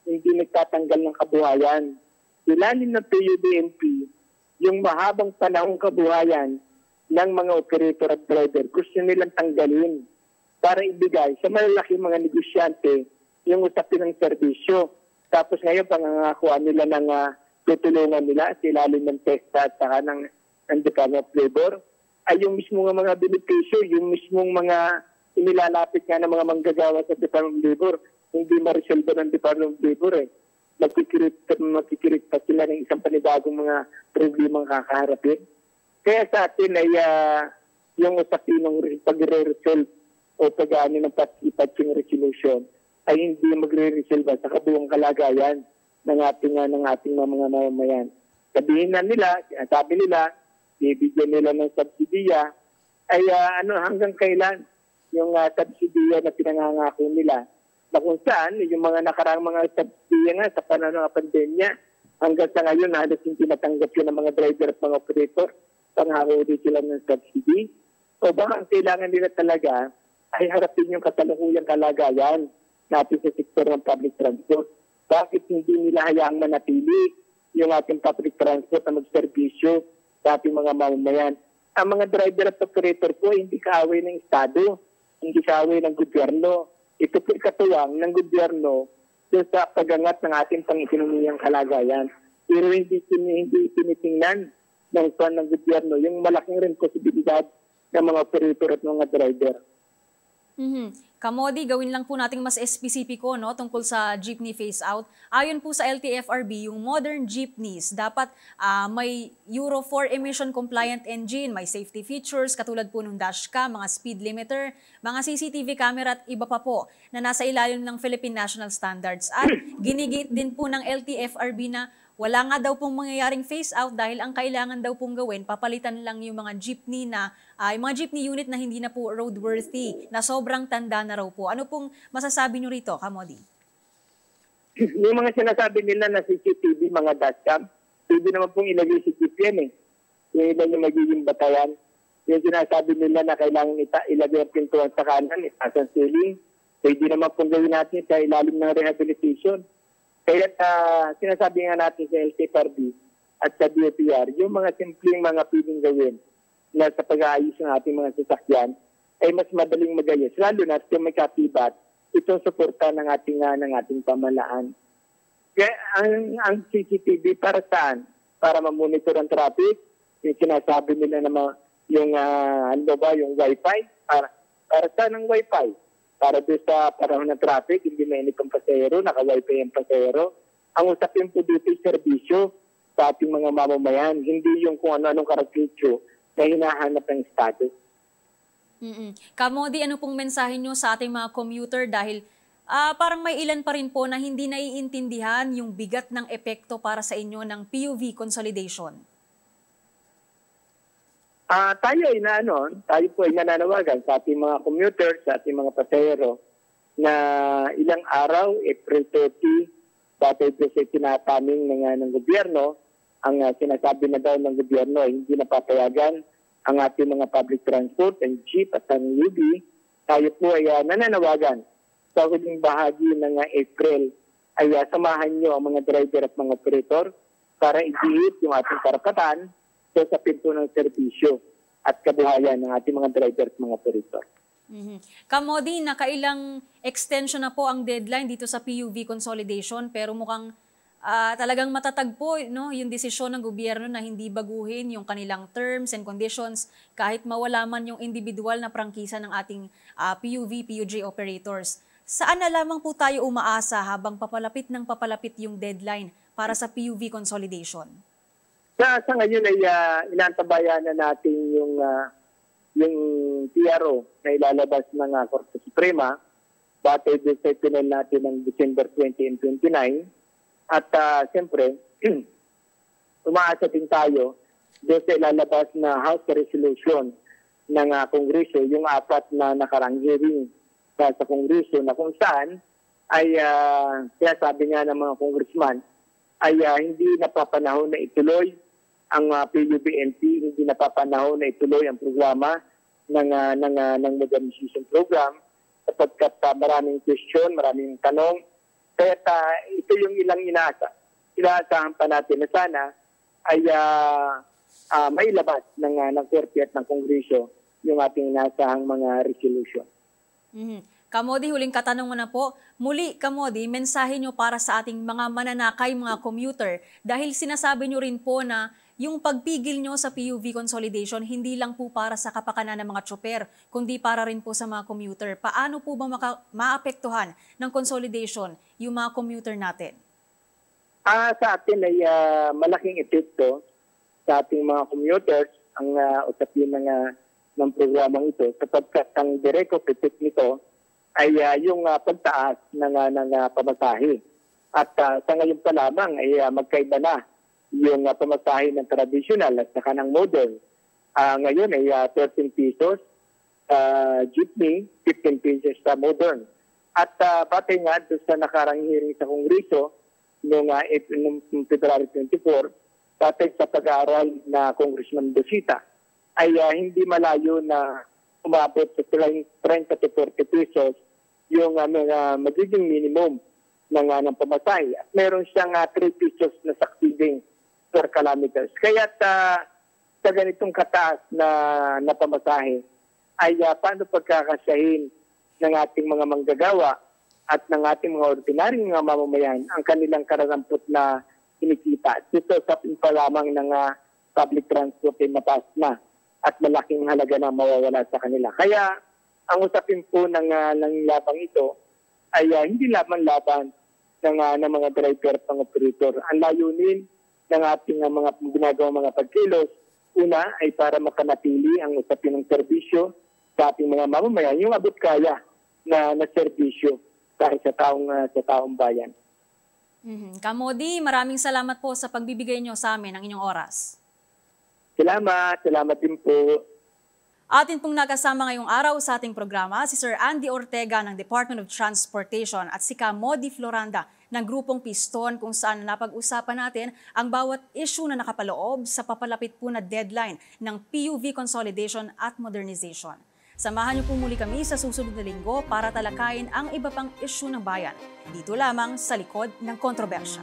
hindi nagtatanggal ng kabuhayan. Ilalim ng PUBNP, yung mahabang panahong kabuhayan ng mga operator at driver, gusto nilang tanggalin para ibigay sa malalaking mga negosyante yung usapin ng serbisyo. Tapos ngayon, pangangakuan nila ng tutulungan nila at ilalim ng TESDA at saka ng Department of Labor, ay yung mismong mga benepisyo, yung mismong mga inilalapit nga ng mga manggagawa sa Department of Labor, hindi ma-resolve ng Department of Labor Magkikirit pa sila ng isang panibagong mga problemang kakaharapin. Kaya sa atin ay yung usapin ng pagre-resolve o pag-ano ng patching resolution ay hindi magre-resolve sa kabuang kalagayan ng ating mga mamamayan. Sabihin na nila, sabi nila, ibigyan nila ng subsidiya, ay hanggang kailan yung subsidiya na pinangangako nila, na kung saan yung mga nakaraang mga subsidiya nga sa panahon ng pandemya, hanggang sa ngayon halos hindi natanggap yun ng mga driver at mga operator, pangako din sila ng subsidy. O baka ang kailangan nila talaga ay harapin yung kasalukuyang kalagayan natin sa sektor ng public transport. Bakit hindi nila hayaang manatili yung ating public transport na magserbisyo sa ating mga mamamayan? Ang mga driver at operator po hindi kaaway ng Estado, hindi kaaway ng gobyerno. Ito po katuwang ng gobyerno sa pagangat ng ating pang-ekonomiyang kalagayan. Pero hindi tinitingnan ng gobyerno yung malaking rin posibilidad ng mga operator at mga driver. Kamodi, gawin lang po nating mas espesipiko tungkol sa jeepney phase-out. Ayon po sa LTFRB, yung modern jeepneys dapat may Euro 4 emission compliant engine, may safety features katulad po ng dashcam, mga speed limiter, mga CCTV camera at iba pa po na nasa ilalim ng Philippine National Standards. At ginigit din po ng LTFRB na wala nga daw pong mangyayaring phase-out dahil ang kailangan daw pong gawin, papalitan lang yung mga jeepney yung mga jeepney unit na hindi na po roadworthy, na sobrang tanda na raw po. Ano pong masasabi nyo rito, Kamodi? Yung mga sinasabi nila na CCTV, mga dashcam, pwede naman pong ilagay si jeep yan Yung ilan yung magiging batayan. Yung sinasabi nila na kailangan ilagay ang pintuan sa kanan, itaas ang ceiling, pwede naman pong gawin natin sa ilalim ng rehabilitation. Kaya sinasabi nga natin sa LTFRB at sa DOTR, yung mga simpleng mga pwedeng gawin na sa pag-aayos ng ating mga sasakyan ay mas madaling magayos. Lalo na kung may katibat, itong suporta ng ating pamahalaan. Kaya ang CCTV para saan? Para mamonitor ang traffic, yung sinasabi nila na yung Wi-Fi, para saan ang Wi-Fi? Para doon sa panahon ng traffic, hindi mainit ang pasahero, naka-wifi ang pasahero. Ang usapin po dito ay serbisyo sa ating mga mamamayan, hindi yung kung ano-anong karakteryo na hinahanap ng Estado. Kamodi, ano pong mensahe nyo sa ating mga commuter dahil parang may ilan pa rin po na hindi naiintindihan yung bigat ng epekto para sa inyo ng PUV consolidation? Tayo po ay nananawagan sa ating mga commuters, sa ating mga pasahero na ilang araw, April 30, batay po sa tinataming ng gobyerno, ang sinasabi na daw ng gobyerno ay hindi napapayagan ang ating mga public transport, ang jeep at ang UB. Tayo po ay nananawagan sa huling bahagi ng April ay samahan nyo ang mga driver at mga operator para i-hit yung ating karapatan sa pinto ng serbisyo at kabuhayan ng ating mga driver at mga operator. Kamodi, nakailang extension na po ang deadline dito sa PUV consolidation pero mukhang talagang matatagpo yung desisyon ng gobyerno na hindi baguhin yung kanilang terms and conditions kahit mawala man yung individual na prangkisa ng ating PUV, PUJ operators. Saan na lamang po tayo umaasa habang papalapit yung deadline para sa PUV consolidation? Sa ngayon ay inantabayan na natin yung PRO na ilalabas ng Korte Suprema batay doon sa ipinal natin ng December 20 and 29. At siyempre, umaasa din tayo doon sa ilalabas na House Resolution ng Kongreso, yung 4 na nakarang hearing sa Kongreso na kung saan ay kaya sabi nga ng mga congressman ay hindi napapanahon na ituloy ang PUBNP, hindi napapanahon na ituloy ang programa ng modernization program sapagkat maraming question, maraming tanong. Kaya ito yung ilang inaasahan pa natin na sana ay mailabas ng Korte at ng Kongreso yung ating inaasahang mga resolution. Kamodi, huling katanungan na po. Muli, Kamodi, mensahe nyo para sa ating mga mananakay, mga commuter, dahil sinasabi nyo rin po na yung pagpigil nyo sa PUV consolidation, hindi lang po para sa kapakanan ng mga tsoper, kundi para rin po sa mga commuter. Paano po ba maapektuhan ng consolidation yung mga commuter natin? Sa atin ay malaking epekto sa ating mga commuters ang usapin ng programang ito sapagkat ang direct effect nito ay yung pagtaas ng pamasahe. At sa ngayon pa lamang ay magkaiba na yung pamasahe ng traditional at saka ng modern. Ngayon ay 13 pesos jeepney, 15 pesos sa modern. At batay nga doon sa nakarang hearing sa Kongreso noong February 24, batay sa pag-aaral na Congressman Busita, ay hindi malayo na umabot sa 30 to 40 pesos yung magiging minimum ng pamasahe. At meron siyang 3 pesos na succeeding per kilometers. Kaya sa ganitong kataas na pamasahe, ay paano pagkakasahin ng ating mga manggagawa at ng ating mga ordinaryong mga mamamayan ang kanilang kararampot na kinikita. Dito sa pa lamang ng public transport ay mataas na at malaking halaga na mawawala sa kanila. Kaya ang usapin po ng labang ito ay hindi laban ng mga driver at operator. Ang layunin ng ating mga ginagawang mga pagkilos, una ay para makanatili ang usapin ng serbisyo sa ating mga mamamayan, yung abot kaya na serbisyo kahit sa taong bayan. Kamodi, maraming salamat po sa pagbibigay nyo sa amin ng inyong oras. Salamat din po. Atin pong nakasama ngayong araw sa ating programa si Sir Andy Ortega ng Department of Transportation at si Kamodi Floranda ng Grupong Piston kung saan napag-usapan natin ang bawat issue na nakapaloob sa papalapit po na deadline ng PUV consolidation at modernization. Samahan niyo po muli kami sa susunod na linggo para talakayin ang iba pang issue ng bayan. Dito lamang sa likod ng kontrobersya.